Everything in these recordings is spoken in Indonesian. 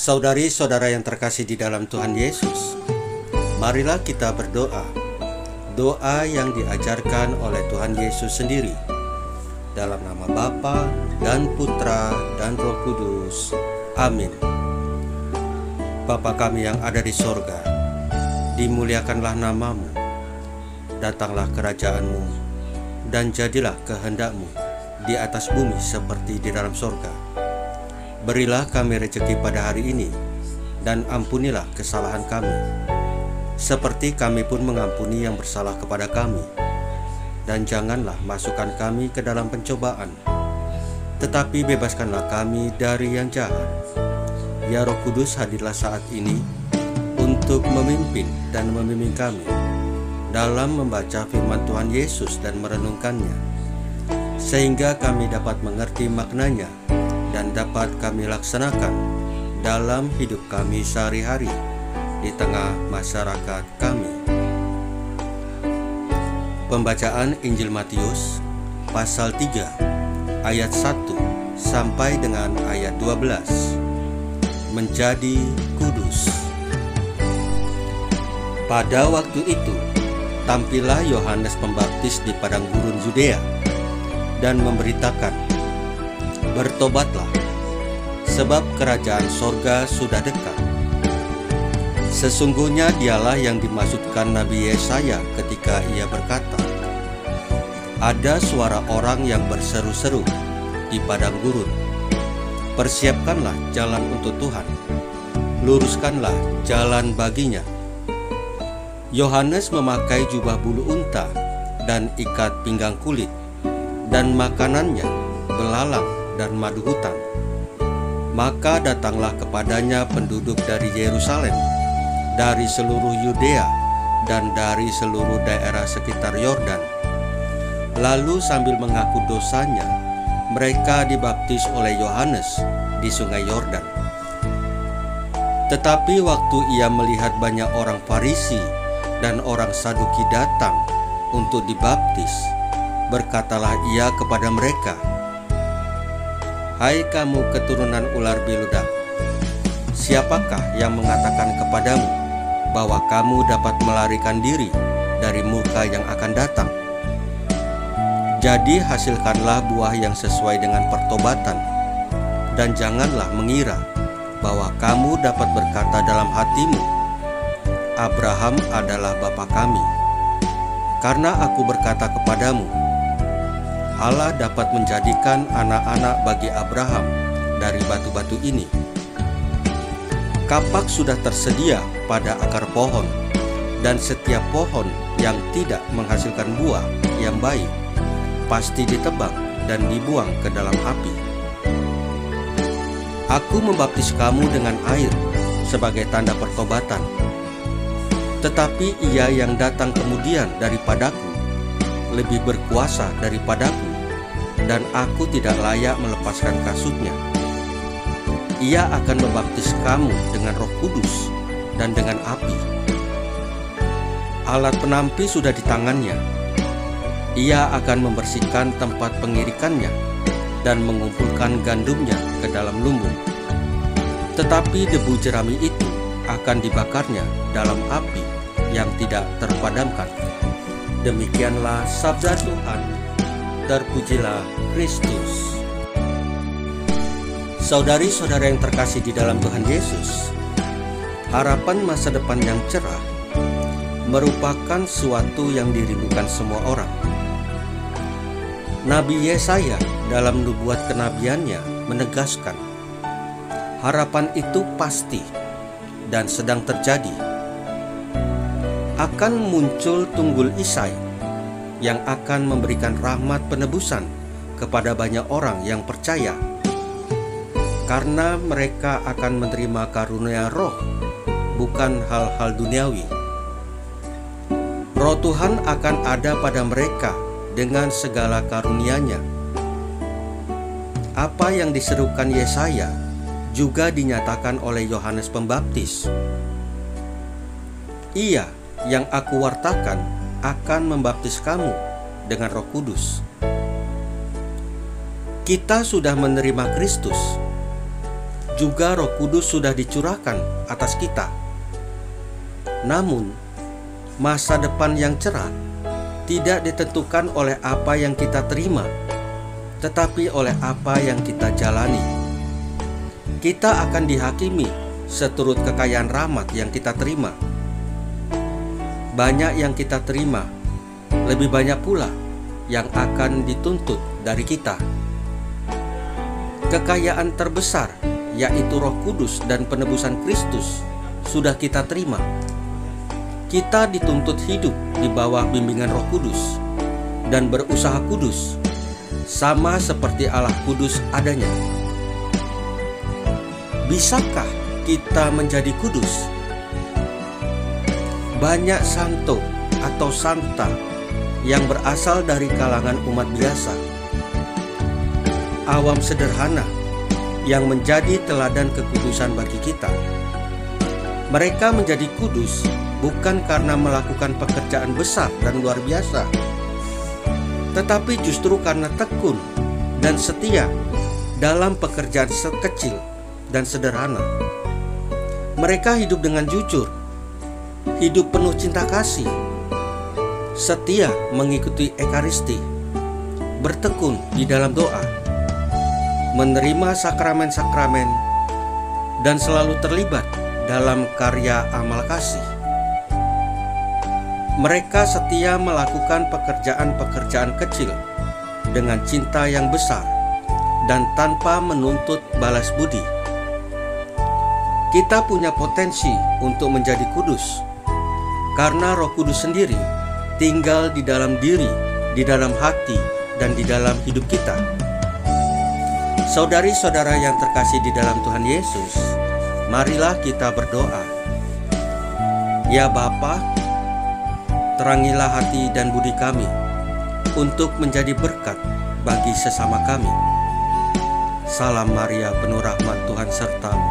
Saudari-saudara yang terkasih di dalam Tuhan Yesus, marilah kita berdoa, doa yang diajarkan oleh Tuhan Yesus sendiri. Dalam nama Bapa dan Putra dan Roh Kudus. Amin. Bapa kami yang ada di sorga, dimuliakanlah namamu, datanglah kerajaanmu, dan jadilah kehendakmu di atas bumi seperti di dalam sorga. Berilah kami rezeki pada hari ini, dan ampunilah kesalahan kami, seperti kami pun mengampuni yang bersalah kepada kami. Dan janganlah masukkan kami ke dalam pencobaan, tetapi bebaskanlah kami dari yang jahat. Ya Roh Kudus, hadirlah saat ini untuk memimpin dan membimbing kami dalam membaca firman Tuhan Yesus dan merenungkannya, sehingga kami dapat mengerti maknanya dan dapat kami laksanakan dalam hidup kami sehari-hari di tengah masyarakat kami. Pembacaan Injil Matius pasal 3 ayat 1 sampai dengan ayat 12. Menjadi kudus. Pada waktu itu tampillah Yohanes Pembaptis di padang gurun Yudea dan memberitakan, "Bertobatlah, sebab kerajaan sorga sudah dekat." Sesungguhnya dialah yang dimaksudkan Nabi Yesaya ketika ia berkata, "Ada suara orang yang berseru-seru di padang gurun, persiapkanlah jalan untuk Tuhan, luruskanlah jalan baginya." Yohanes memakai jubah bulu unta dan ikat pinggang kulit, dan makanannya belalang dan madu hutan. Maka datanglah kepadanya penduduk dari Yerusalem, dari seluruh Yudea, dan dari seluruh daerah sekitar Yordan. Lalu sambil mengaku dosanya, mereka dibaptis oleh Yohanes di sungai Yordan. Tetapi waktu ia melihat banyak orang Farisi dan orang Saduki datang untuk dibaptis, berkatalah ia kepada mereka, "Hai kamu keturunan ular beludak, siapakah yang mengatakan kepadamu bahwa kamu dapat melarikan diri dari murka yang akan datang? Jadi hasilkanlah buah yang sesuai dengan pertobatan, dan janganlah mengira bahwa kamu dapat berkata dalam hatimu, 'Abraham adalah bapa kami.' Karena aku berkata kepadamu, Allah dapat menjadikan anak-anak bagi Abraham dari batu-batu ini. Kapak sudah tersedia pada akar pohon, dan setiap pohon yang tidak menghasilkan buah yang baik pasti ditebang dan dibuang ke dalam api. Aku membaptis kamu dengan air sebagai tanda pertobatan, tetapi ia yang datang kemudian daripadaku lebih berkuasa daripadaku, dan aku tidak layak melepaskan kasutnya. Ia akan membaptis kamu dengan Roh Kudus dan dengan api. Alat penampi sudah di tangannya. Ia akan membersihkan tempat pengirikannya dan mengumpulkan gandumnya ke dalam lumbung. Tetapi debu jerami itu akan dibakarnya dalam api yang tidak terpadamkan." Demikianlah sabda Tuhan. Terpujilah Kristus. Saudari-saudara yang terkasih di dalam Tuhan Yesus, harapan masa depan yang cerah merupakan suatu yang dirindukan semua orang. Nabi Yesaya dalam nubuat kenabiannya menegaskan, harapan itu pasti dan sedang terjadi. Akan muncul tunggul Isai yang akan memberikan rahmat penebusan kepada banyak orang yang percaya, karena mereka akan menerima karunia roh, bukan hal-hal duniawi. Roh Tuhan akan ada pada mereka dengan segala karunia-Nya. Apa yang diserukan Yesaya juga dinyatakan oleh Yohanes Pembaptis. Ia yang aku wartakan akan membaptis kamu dengan Roh Kudus. Kita sudah menerima Kristus, juga Roh Kudus sudah dicurahkan atas kita. Namun, masa depan yang cerah tidak ditentukan oleh apa yang kita terima, tetapi oleh apa yang kita jalani. Kita akan dihakimi seturut kekayaan rahmat yang kita terima. Banyak yang kita terima, lebih banyak pula yang akan dituntut dari kita. Kekayaan terbesar, yaitu Roh Kudus dan penebusan Kristus, sudah kita terima. Kita dituntut hidup di bawah bimbingan Roh Kudus dan berusaha kudus, sama seperti Allah kudus adanya. Bisakah kita menjadi kudus? Banyak santo atau santa yang berasal dari kalangan umat biasa, awam sederhana, yang menjadi teladan kekudusan bagi kita. Mereka menjadi kudus bukan karena melakukan pekerjaan besar dan luar biasa, tetapi justru karena tekun dan setia dalam pekerjaan sekecil dan sederhana. Mereka hidup dengan jujur, hidup penuh cinta kasih, setia mengikuti Ekaristi, bertekun di dalam doa, menerima sakramen-sakramen, dan selalu terlibat dalam karya amal kasih. Mereka setia melakukan pekerjaan-pekerjaan kecil dengan cinta yang besar dan tanpa menuntut balas budi. Kita punya potensi untuk menjadi kudus karena Roh Kudus sendiri tinggal di dalam diri, di dalam hati, dan di dalam hidup kita. Saudari-saudara yang terkasih di dalam Tuhan Yesus, marilah kita berdoa. Ya Bapa, terangilah hati dan budi kami untuk menjadi berkat bagi sesama kami. Salam Maria, penuh rahmat, Tuhan sertamu.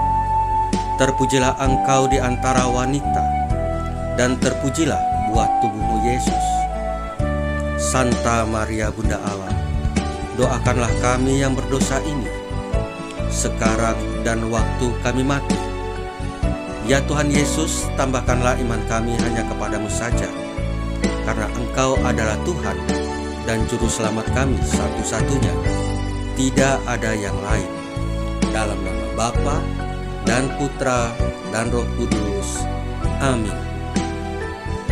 Terpujilah engkau di antara wanita, dan terpujilah buah tubuhmu Yesus. Santa Maria Bunda Allah, doakanlah kami yang berdosa ini, sekarang dan waktu kami mati. Ya Tuhan Yesus, tambahkanlah iman kami hanya kepadamu saja, karena Engkau adalah Tuhan dan Juru Selamat kami satu-satunya. Tidak ada yang lain. Dalam nama Bapa dan Putra dan Roh Kudus. Amin.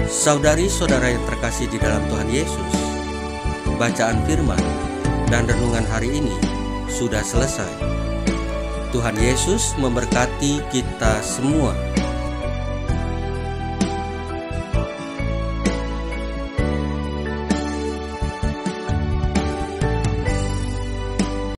Saudari-saudara yang terkasih di dalam Tuhan Yesus, bacaan firman dan renungan hari ini sudah selesai. Tuhan Yesus memberkati kita semua.